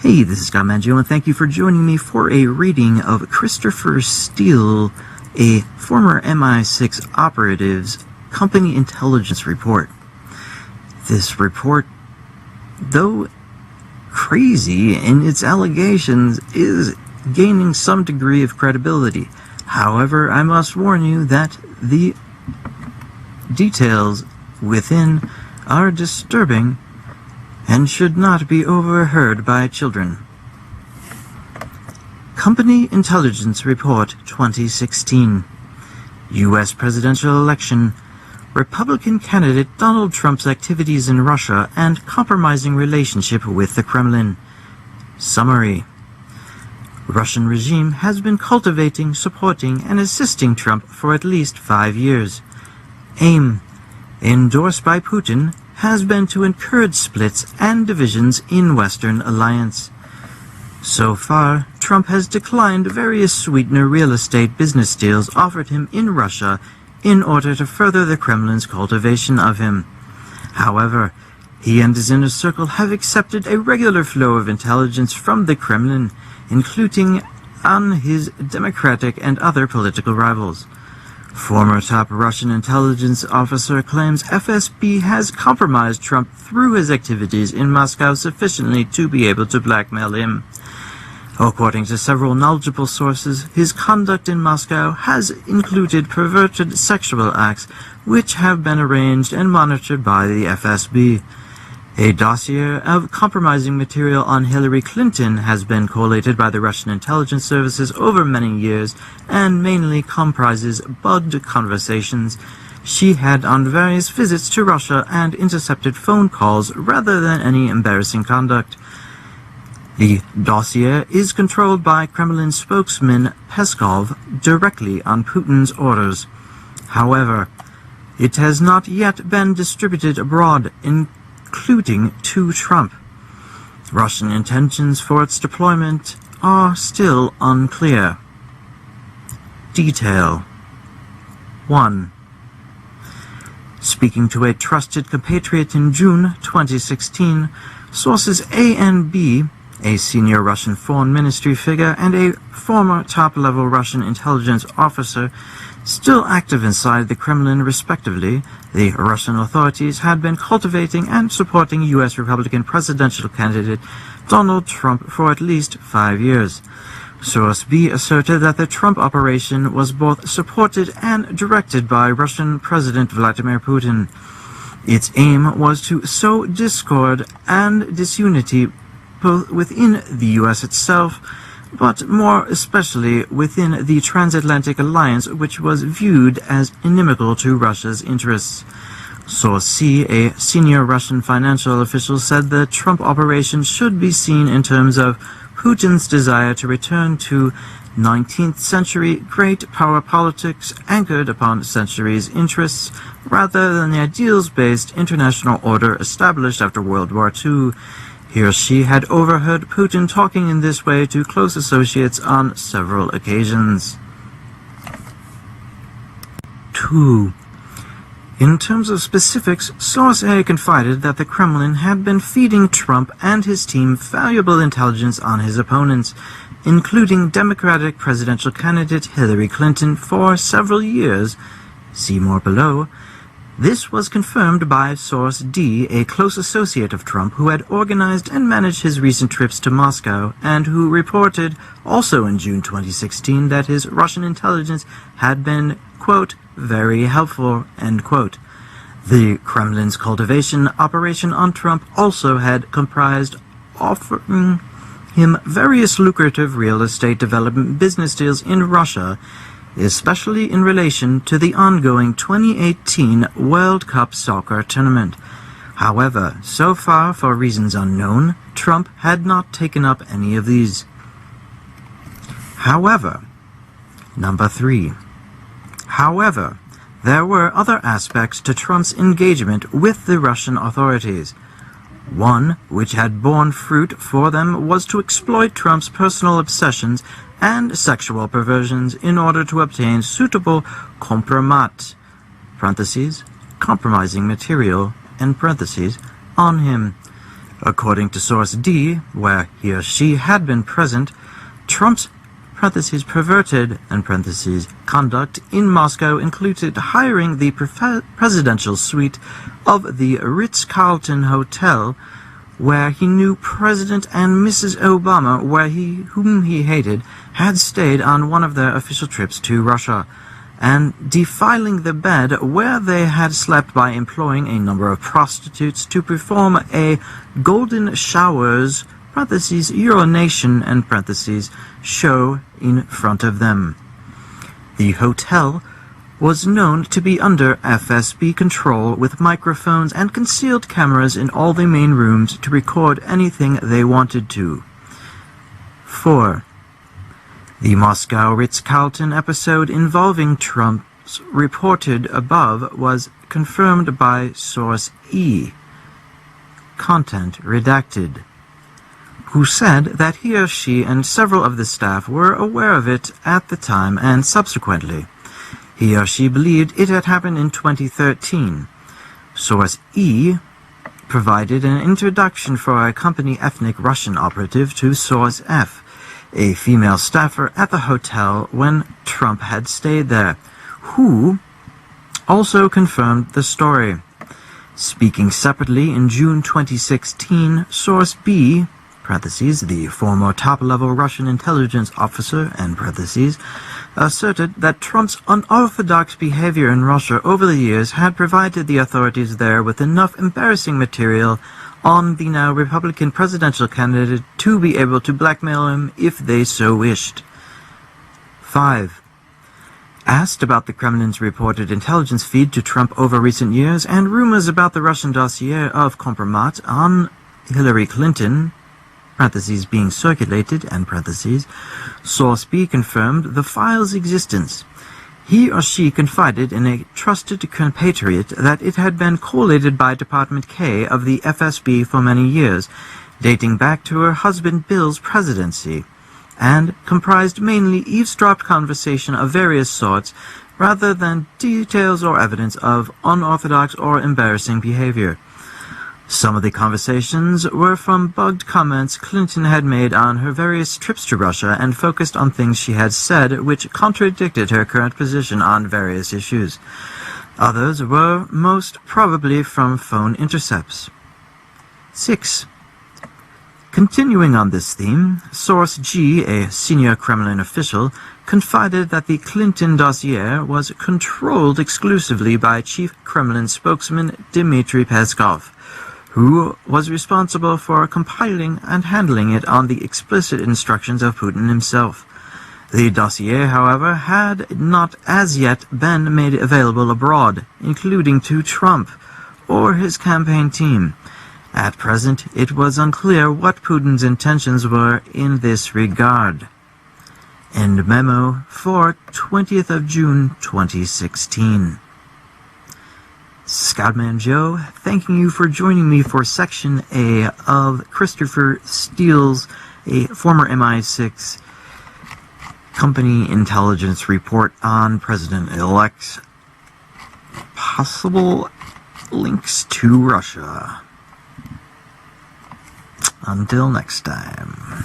Hey, this is ScottManJO, and thank you for joining me for a reading of Christopher Steele, a former MI6 operative's company intelligence report. This report, though crazy in its allegations, is gaining some degree of credibility. However, I must warn you that the details within are disturbing and should not be overheard by children. Company Intelligence Report 2016. U.S. Presidential Election. Republican candidate Donald Trump's activities in Russia and compromising relationship with the Kremlin. Summary. Russian regime has been cultivating, supporting, and assisting Trump for at least 5 years. Aim. Endorsed by Putin, has been to encourage splits and divisions in Western alliance. So far, Trump has declined various sweetener real estate business deals offered him in Russia in order to further the Kremlin's cultivation of him. However, he and his inner circle have accepted a regular flow of intelligence from the Kremlin, including on his democratic and other political rivals. Former top Russian intelligence officer claims FSB has compromised Trump through his activities in Moscow sufficiently to be able to blackmail him. According to several knowledgeable sources, his conduct in Moscow has included perverted sexual acts which have been arranged and monitored by the FSB. A dossier of compromising material on Hillary Clinton has been collated by the Russian intelligence services over many years and mainly comprises bugged conversations she had on various visits to Russia and intercepted phone calls rather than any embarrassing conduct. The dossier is controlled by Kremlin spokesman Peskov directly on Putin's orders. However, it has not yet been distributed abroad, including to Trump. Russian intentions for its deployment are still unclear. Detail 1. Speaking to a trusted compatriot in June 2016, sources A and B, a senior Russian foreign ministry figure and a former top-level Russian intelligence officer, still active inside the Kremlin respectively, the Russian authorities had been cultivating and supporting U.S. Republican presidential candidate Donald Trump for at least 5 years. Source B asserted that the Trump operation was both supported and directed by Russian President Vladimir Putin. Its aim was to sow discord and disunity both within the U.S. itself, but more especially within the transatlantic alliance, which was viewed as inimical to Russia's interests. Source C, a senior Russian financial official, said the Trump operation should be seen in terms of Putin's desire to return to 19th century great power politics anchored upon centuries' interests rather than the ideals-based international order established after World War II. He or she had overheard Putin talking in this way to close associates on several occasions. 2. In terms of specifics, Source A confided that the Kremlin had been feeding Trump and his team valuable intelligence on his opponents, including Democratic presidential candidate Hillary Clinton, for several years. See more below. This was confirmed by Source D, a close associate of Trump who had organized and managed his recent trips to Moscow, and who reported, also in June 2016, that his Russian intelligence had been, quote, very helpful, end quote. The Kremlin's cultivation operation on Trump also had comprised offering him various lucrative real estate development business deals in Russia, especially in relation to the ongoing 2018 World Cup soccer tournament. However, so far, for reasons unknown, Trump had not taken up any of these. However, number 3. However, there were other aspects to Trump's engagement with the Russian authorities. One, which had borne fruit for them, was to exploit Trump's personal obsessions and sexual perversions in order to obtain suitable compromat, parentheses, compromising material, end parentheses, on him. According to source D, where he or she had been present, Trump's (perverted) conduct in Moscow included hiring the presidential suite of the Ritz-Carlton Hotel, where he knew President and Mrs. Obama, whom he hated, had stayed on one of their official trips to Russia, and defiling the bed where they had slept by employing a number of prostitutes to perform a golden showers (urination) show in front of them. The hotel was known to be under FSB control, with microphones and concealed cameras in all the main rooms to record anything they wanted to. 4. The Moscow Ritz-Carlton episode involving Trump's reported above was confirmed by source E, content redacted, who said that he or she and several of the staff were aware of it at the time and subsequently. He or she believed it had happened in 2013. Source E provided an introduction for a company ethnic Russian operative to source F, a female staffer at the hotel when Trump had stayed there, who also confirmed the story. Speaking separately in June 2016, source B, the former top-level Russian intelligence officer, asserted that Trump's unorthodox behavior in Russia over the years had provided the authorities there with enough embarrassing material on the now Republican presidential candidate to be able to blackmail him if they so wished. 5. Asked about the Kremlin's reported intelligence feed to Trump over recent years and rumors about the Russian dossier of compromise on Hillary Clinton, being circulated, source B confirmed the file's existence. He or she confided in a trusted compatriot that it had been collated by Department K of the FSB for many years, dating back to her husband Bill's presidency, and comprised mainly eavesdropped conversation of various sorts rather than details or evidence of unorthodox or embarrassing behavior. Some of the conversations were from bugged comments Clinton had made on her various trips to Russia and focused on things she had said which contradicted her current position on various issues. Others were most probably from phone intercepts. 6. Continuing on this theme, source G, a senior Kremlin official, confided that the Clinton dossier was controlled exclusively by Chief Kremlin spokesman Dmitry Peskov, who was responsible for compiling and handling it on the explicit instructions of Putin himself. The dossier, however, had not as yet been made available abroad, including to Trump or his campaign team. At present, it was unclear what Putin's intentions were in this regard. End memo for 20th of June 2016. ScottManJO, thanking you for joining me for Section A of Christopher Steele's, a former MI6 company intelligence report on President-elect's possible links to Russia. Until next time.